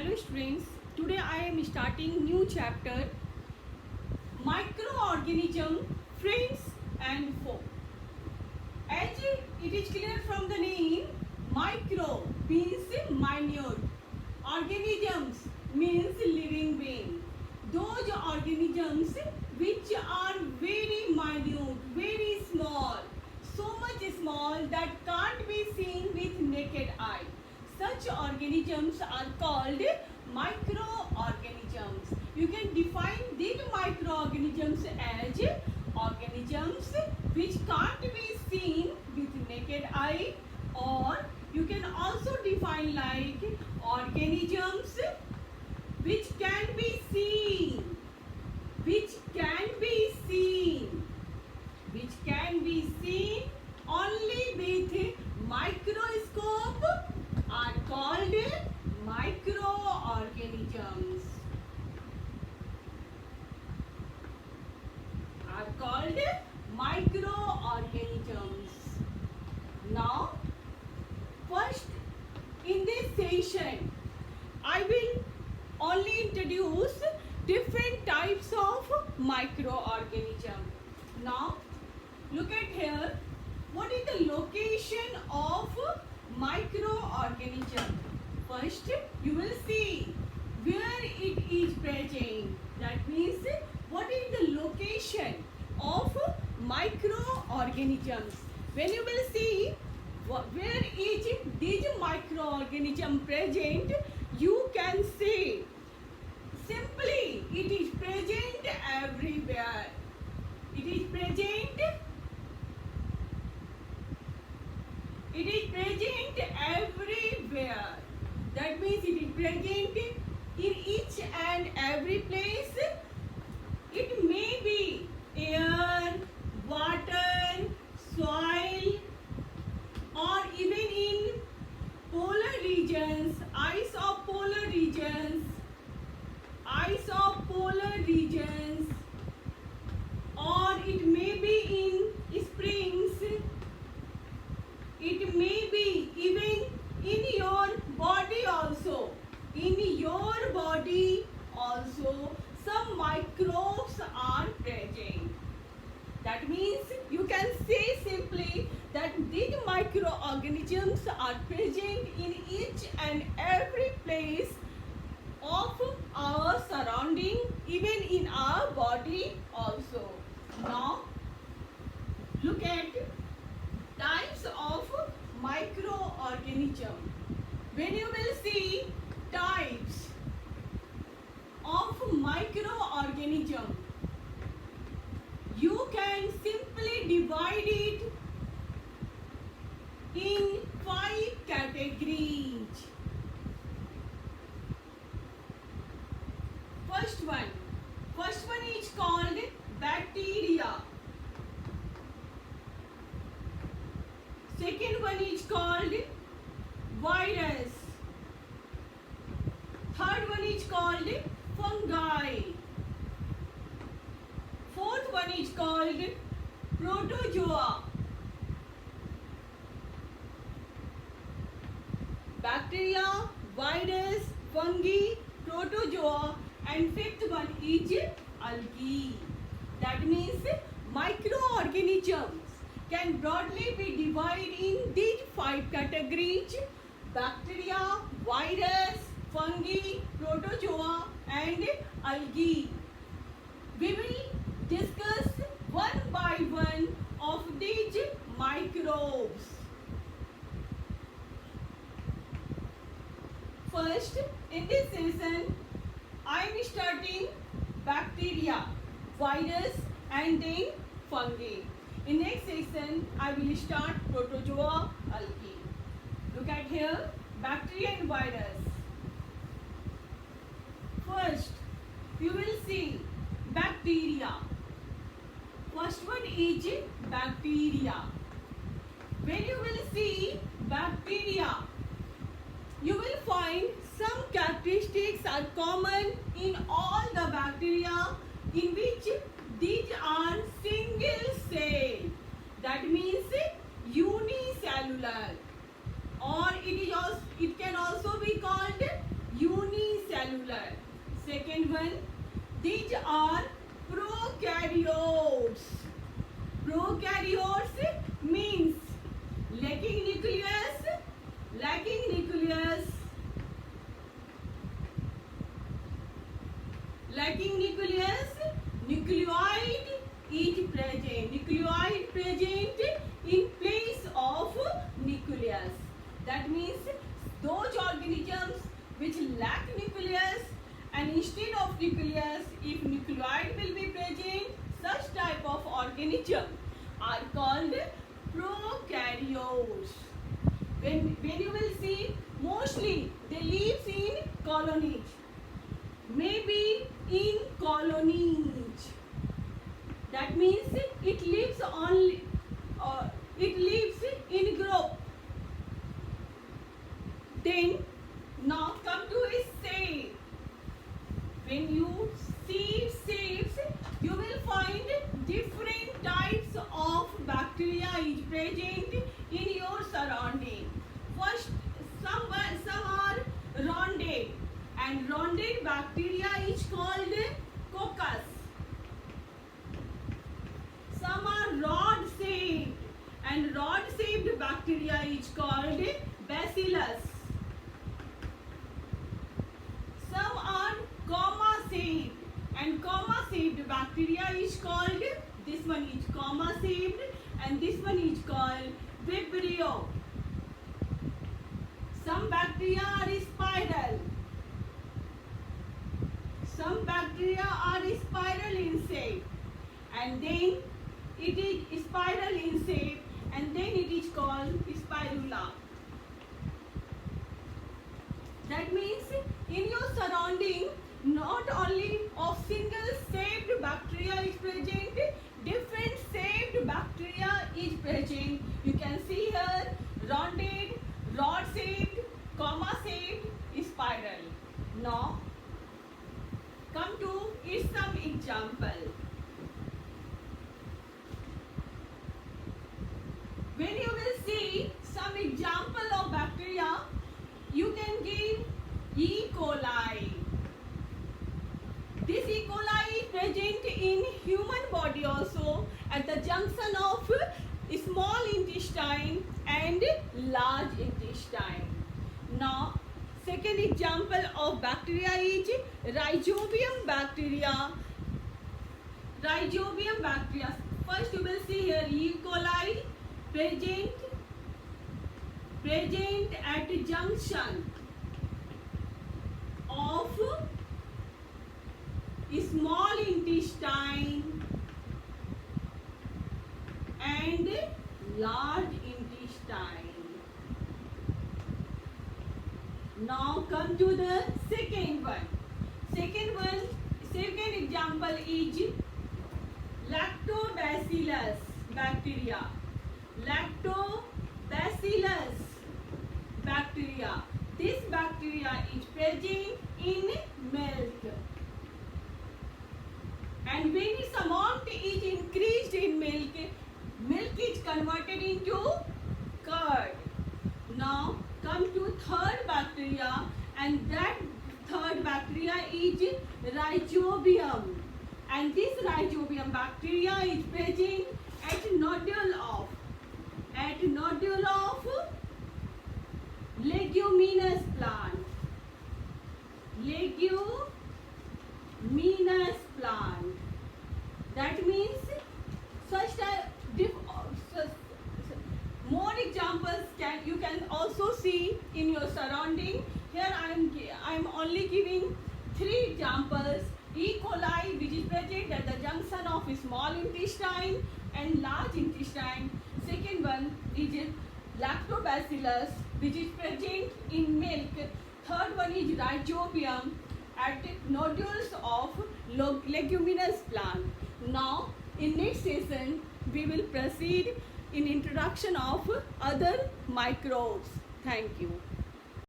Hello students, today I am starting new chapter microorganism, friends and foe. As it is clear from the name, micro means minute, organisms means living being. Those organisms which are very minute, very small, so much small that can't be seen with naked eye. Such organisms are called microorganisms. You can define these microorganisms as organisms which can't be seen with naked eye, or you can also define like organisms which can be seen, which can be seen, which can be seen only with microscope are called microorganisms. Are called microorganisms. Now, first in this session, I will only introduce different types of microorganism. Now, look at here. What is the location of microorganism? First, you will see where it is present. That means what is the location of microorganisms? When you will see where is this microorganism present, you can say simply it is present everywhere. It is present. It is present everywhere. That means it is present in each and every place. It may be air, water, soil, or even in polar regions, ice of polar regions, or it may be in springs. It may be even in your body also. In your body also, some microbes are present. That means you can say simply that these microorganisms are present in each and every place of our surrounding, even in our body also. Now, look at types of microorganism. When you will see types of microorganism, you can simply divide it in 5 categories. First one is called bacteria. Second one is called virus. Third one is called fungi. Fourth one is called protozoa. Bacteria, virus, fungi, protozoa, and fifth one is algae. That means microorganisms can broadly be divided in these 5 categories: bacteria, virus, fungi, protozoa, and algae. We will discuss one by one of these microbes. First, in this session, I am starting bacteria, virus, and then fungi. In next session, I will start protozoa, algae. Look at here, bacteria and virus. First, you will see bacteria. First one is bacteria. When you will see bacteria, you will find some characteristics are common in all the bacteria, in which these are single cell. That means unicellular, or it can also be called unicellular. Second one, these are prokaryotes. Prokaryotes means lacking nucleus, nucleoid is present. Nucleoid present in place of nucleus. That means those organisms which lack nucleus, and instead of nucleus, if nucleoid will be present, such type of organism are called prokaryotes. When you will see, mostly they live in colonies. Maybe in colonies. That means it lives only. It lives in group. Then now come to a save. When you see saves, you will find different types of bacteria is present in your surrounding. First, some are rondate, and rondate bacteria is called coccus. Some are rod-shaped, and rod-shaped bacteria is called bacillus. Some are comma-shaped, and comma-shaped bacteria is called, this one is comma-shaped, and this one is called Vibrio. Some bacteria are spiral. Some bacteria are spiral in shape, and then it is spiral in shape, and then it is called spirula. That means in your surrounding, not only of single shaped bacteria is present, different shaped bacteria is present. You can see here rondate, rod shaped, comma shaped, spiral. Now come to some example. When you will see some example of bacteria, you can give E. coli. This E. coli is present in human body also at the junction of small intestine and large intestine. Now, second example of bacteria is Rhizobium bacteria. Rhizobium bacteria. First you will see here E. coli present at junction of small intestine and large intestine. Now come to the second one. Second example is Lactobacillus bacteria. Lactobacillus bacteria. This bacteria is present in milk. And when its amount is increased in milk, milk is converted into curd. Now come to third bacteria, and that third bacteria is Rhizobium. And this Rhizobium bacteria is present at nodule of leguminous plant. Leguminous plant. That means more examples you can also see in your surrounding. Here I am only giving 3 examples. E. coli, which is present at the junction of small intestine and large intestine. Second one is Lactobacillus, which is present in milk. Third one is Rhizobium at nodules of leguminous plant. Now, in next session, we will proceed in introduction of other microbes. Thank you.